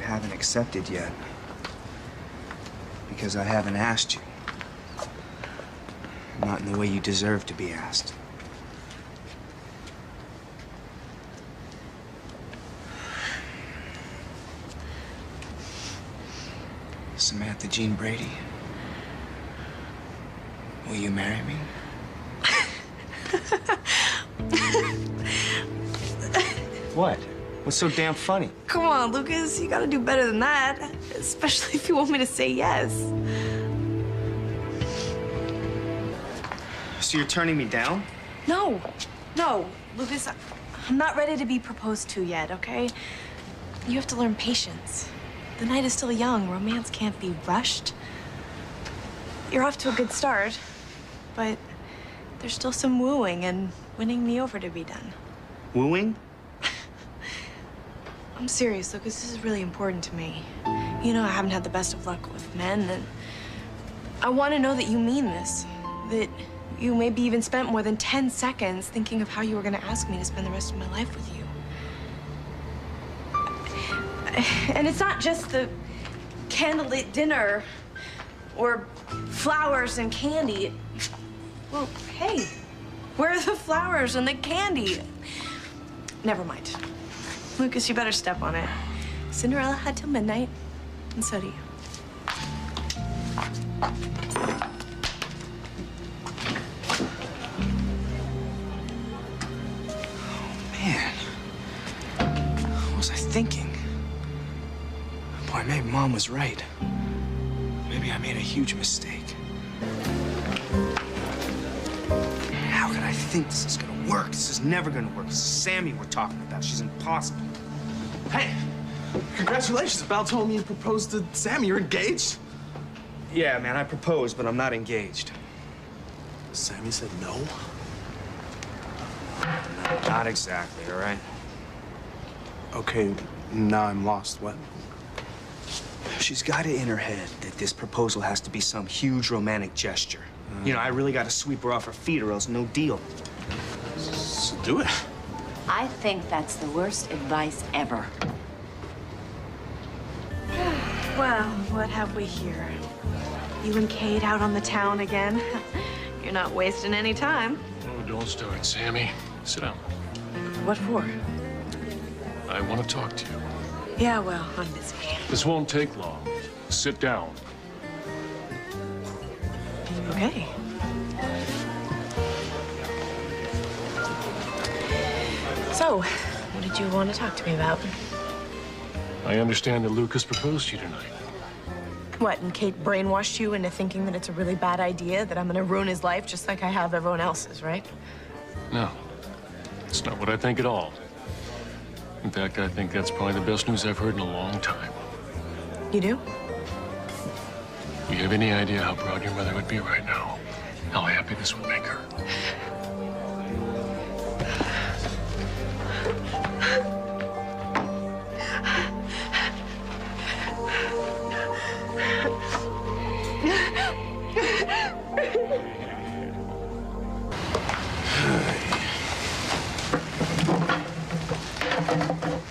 haven't accepted yet. Because I haven't asked you. Not in the way you deserve to be asked. Samantha Jean Brady, will you marry me? What? What's so damn funny? Come on, Lucas, you gotta do better than that. Especially if you want me to say yes. So you're turning me down? No, Lucas, I'm not ready to be proposed to yet, okay? You have to learn patience. The night is still young. Romance can't be rushed. You're off to a good start, but there's still some wooing and winning me over to be done. Wooing? I'm serious, Lucas. This is really important to me. You know I haven't had the best of luck with men, and I want to know that you mean this. That you maybe even spent more than 10 seconds thinking of how you were going to ask me to spend the rest of my life with you. And it's not just the candlelit dinner or flowers and candy. Well, hey, where are the flowers and the candy? Never mind. Lucas, you better step on it. Cinderella had till midnight, and so do you. Man, what was I thinking? Boy, maybe Mom was right. Maybe I made a huge mistake. How could I think this is gonna work? This is never gonna work. This is Sami we're talking about. She's impossible. Hey, congratulations. Val told me you proposed to Sami. You're engaged? Yeah, man, I proposed, but I'm not engaged. Sami said no? No, not exactly, all right? Okay, now I'm lost. What? She's got it in her head that this proposal has to be some huge romantic gesture. You know, I really got to sweep her off her feet or else no deal. So do it. I think that's the worst advice ever. Well, what have we here? You and Kate out on the town again? You're not wasting any time. Oh, don't start, Sami. Sit down. What for? I want to talk to you. Yeah, well, I'm busy. This won't take long. Sit down. Okay. So, what did you want to talk to me about? I understand that Lucas proposed to you tonight. What, and Kate brainwashed you into thinking that it's a really bad idea, that I'm gonna ruin his life just like I have everyone else's, right? No, it's not what I think at all. In fact, I think that's probably the best news I've heard in a long time. You do? Do you have any idea how proud your mother would be right now? How happy this would make her?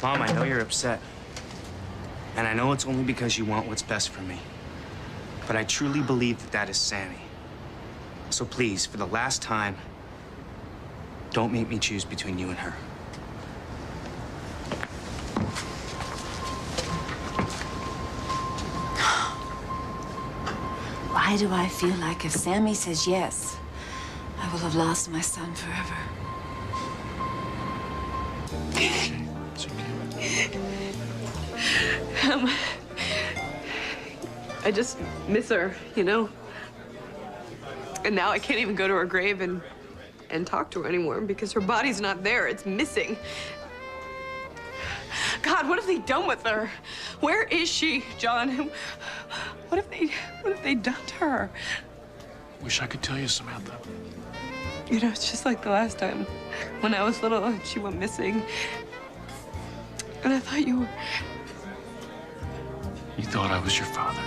Mom, I know you're upset. And I know it's only because you want what's best for me. But I truly believe that that is Sami. So please, for the last time, don't make me choose between you and her. Why do I feel like if Sami says yes, I will have lost my son forever? It's okay. I just miss her, you know? And now I can't even go to her grave and talk to her anymore because her body's not there. It's missing. God, what have they done with her? Where is she, John? What have they done to her? Wish I could tell you, Samantha. You know, it's just like the last time when I was little and she went missing. And I thought you were... You thought I was your father.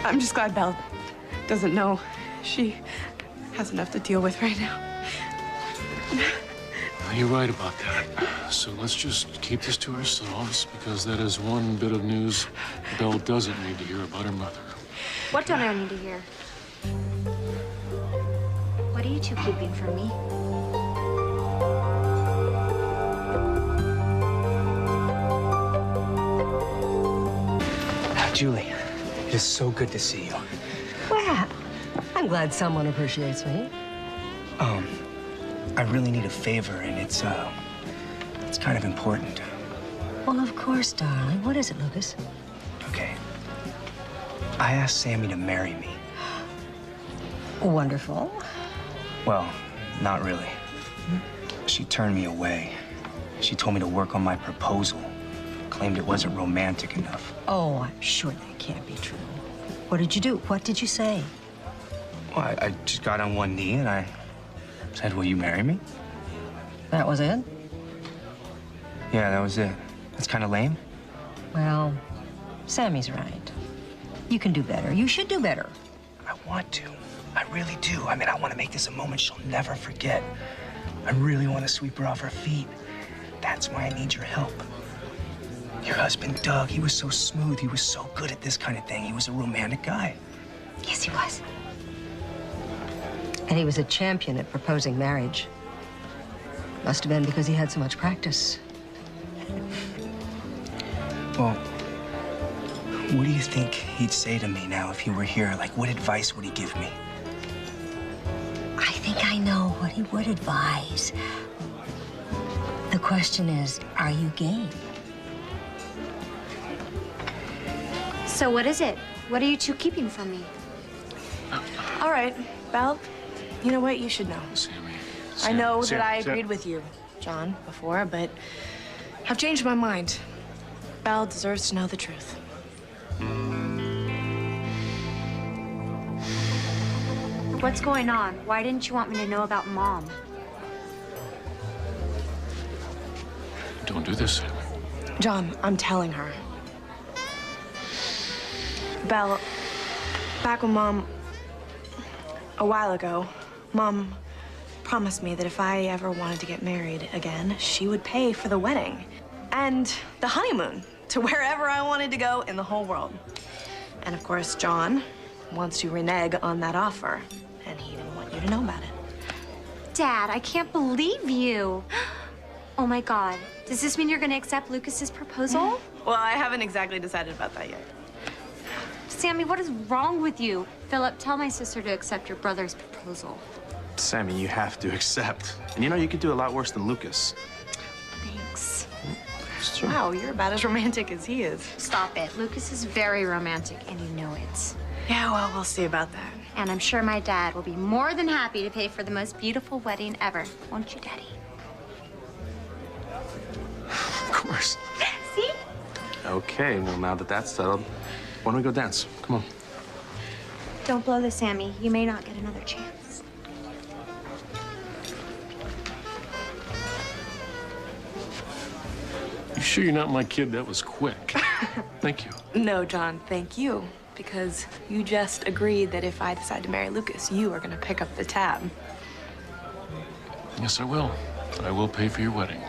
I'm just glad Belle doesn't know. She has enough to deal with right now. You're right about that. So let's just keep this to ourselves, because that is one bit of news Belle doesn't need to hear about her mother. What don't I need to hear? What are you two keeping from me? Julie, it is so good to see you. Well, I'm glad someone appreciates me. I really need a favor, and it's kind of important. Well, of course, darling. What is it, Lucas? Okay. I asked Sami to marry me. Wonderful. Well, not really. She turned me away. She told me to work on my proposal. Claimed it wasn't romantic enough. Oh, I'm sure that can't be true. What did you do? What did you say? Well, I just got on one knee and I said, will you marry me? That was it? Yeah, that was it. That's kind of lame. Well, Sammy's right. You can do better. You should do better. I want to. I really do. I mean, I want to make this a moment she'll never forget. I really want to sweep her off her feet. That's why I need your help. Your husband, Doug, he was so smooth. He was so good at this kind of thing. He was a romantic guy. Yes, he was. And he was a champion at proposing marriage. Must have been because he had so much practice. Well, what do you think he'd say to me now if he were here? Like, what advice would he give me? I think I know what he would advise. The question is, are you game? So what is it? What are you two keeping from me? All right, Belle, you know what? You should know. Sammy. I know Sam, that I Sam. agreed with you, John, before, but I've changed my mind. Belle deserves to know the truth. What's going on? Why didn't you want me to know about Mom? Don't do this, Sammy. John, I'm telling her. Belle, back when a while ago, Mom promised me that if I ever wanted to get married again, she would pay for the wedding and the honeymoon to wherever I wanted to go in the whole world. And of course, John wants to renege on that offer, and he didn't want you to know about it. Dad, I can't believe you. Oh my God. Does this mean you're gonna accept Lucas's proposal? Well, I haven't exactly decided about that yet. Sammy, what is wrong with you? Philip, tell my sister to accept your brother's proposal. Sammy, you have to accept. And you know, you could do a lot worse than Lucas. Thanks. It's true. Wow, you're about as romantic as he is. Stop it. Lucas is very romantic, and you know it. Yeah, well, we'll see about that. And I'm sure my dad will be more than happy to pay for the most beautiful wedding ever. Won't you, Daddy? Of course. See? Okay, well, now that that's settled, why don't we go dance? Come on. Don't blow this, Sammy. You may not get another chance. You sure you're not my kid? That was quick. Thank you. No, John, thank you. Because you just agreed that if I decide to marry Lucas, you are gonna pick up the tab. Yes, I will. I will pay for your wedding.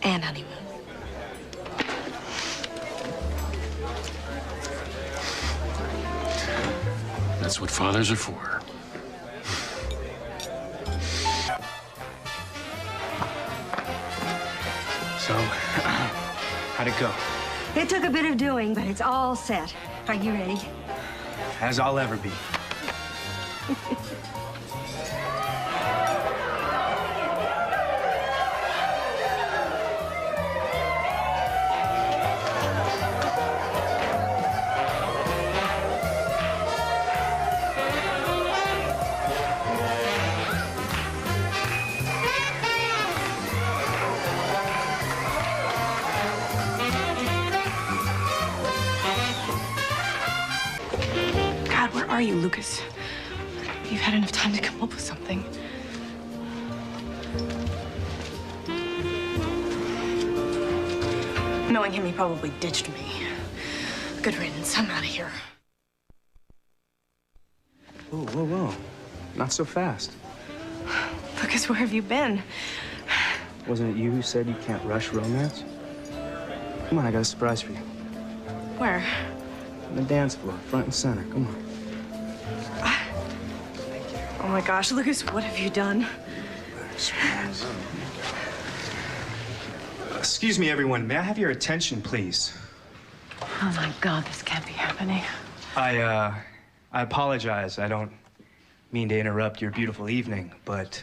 And honeymoon. That's what fathers are for. So, how'd it go? It took a bit of doing, but it's all set. Are you ready? As I'll ever be. God, where are you, Lucas? You've had enough time to come up with something. Knowing him, he probably ditched me. Good riddance. I'm out of here. Whoa, whoa, whoa. Not so fast. Lucas, where have you been? Wasn't it you who said you can't rush romance? Come on, I got a surprise for you. Where? On the dance floor, front and center. Come on. Oh my gosh, Lucas, what have you done? Excuse me, everyone. May I have your attention, please? Oh my God, this can't be happening. I apologize. I don't mean to interrupt your beautiful evening, but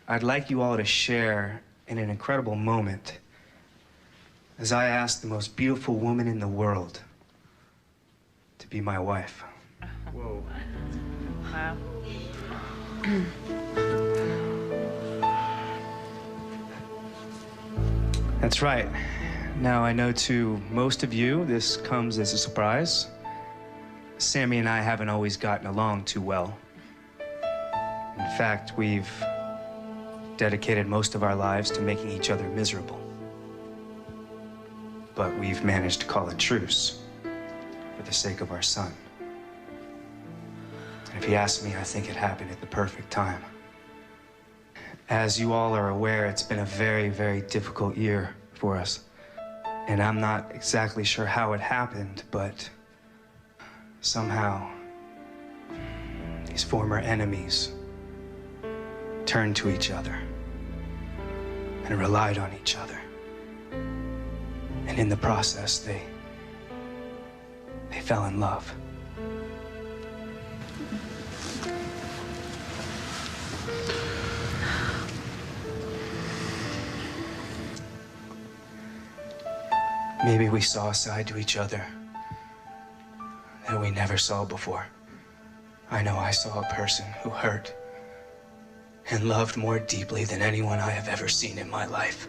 I'd like you all to share in an incredible moment as I ask the most beautiful woman in the world to be my wife. Whoa. Wow. That's right. Now, I know to most of you, this comes as a surprise. Sammy and I haven't always gotten along too well. In fact, we've dedicated most of our lives to making each other miserable. But we've managed to call a truce for the sake of our son. And if you ask me, I think it happened at the perfect time. As you all are aware, it's been a very, very difficult year for us. And I'm not exactly sure how it happened, but somehow these former enemies turned to each other and relied on each other. And in the process, they fell in love. Maybe we saw a side to each other that we never saw before. I know I saw a person who hurt and loved more deeply than anyone I have ever seen in my life.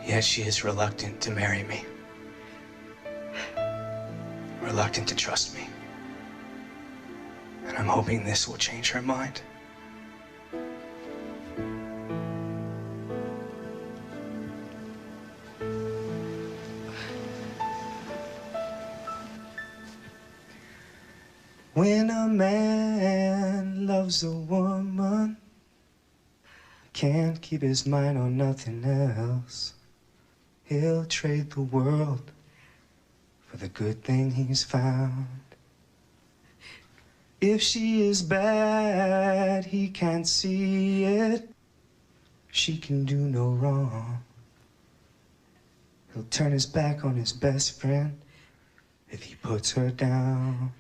Yet she is reluctant to marry me. Reluctant to trust me. And I'm hoping this will change her mind. When a man loves a woman, can't keep his mind on nothing else, he'll trade the world for the good thing he's found. If she is bad, he can't see it. She can do no wrong. He'll turn his back on his best friend if he puts her down.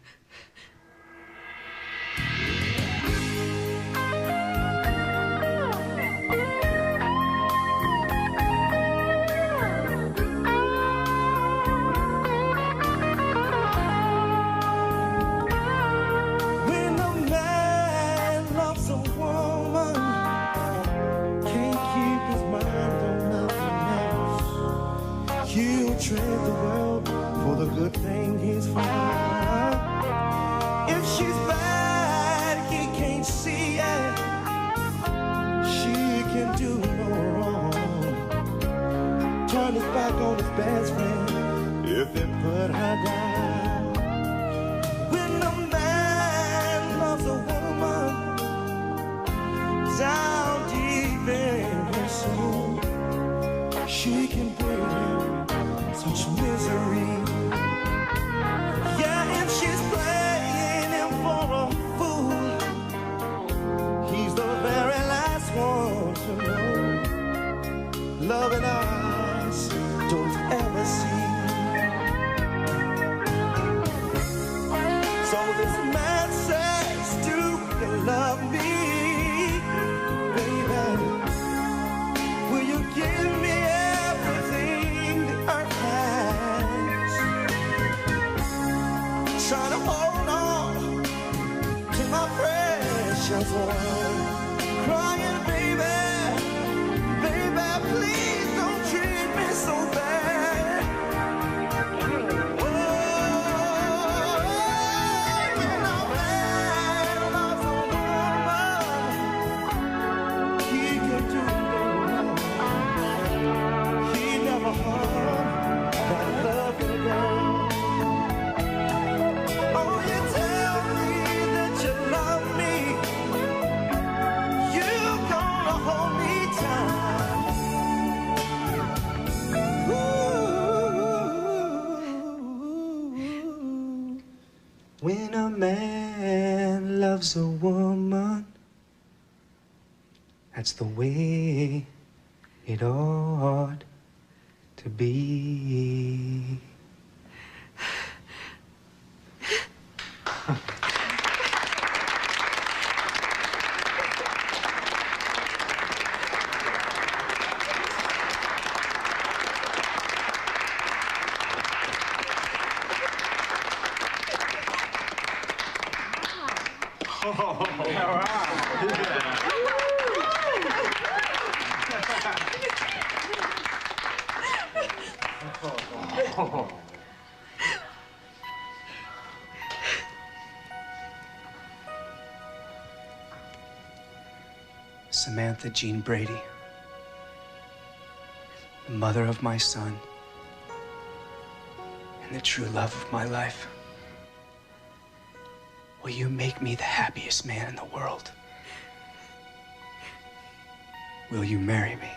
Trade the world for the good thing he's found. If she's bad, he can't see it. She can do no wrong. Turn his back on his best friend if it put her down. When a man loves a woman down deep in her soul, she can bring him such misery. Yeah, if she's playing him for a fool, he's the very last one to know. Loving eyes don't ever see. So this man says, do you love me, baby? Will you give me trying to hold on to my precious one, crying, baby, baby, please don't treat me so bad. Oh, when a man loves a woman, he can do no wrong. He never harmed that loving girl. loves a woman, that's the way it ought to be. Samantha Jean Brady, the mother of my son, and the true love of my life. Will you make me the happiest man in the world? Will you marry me?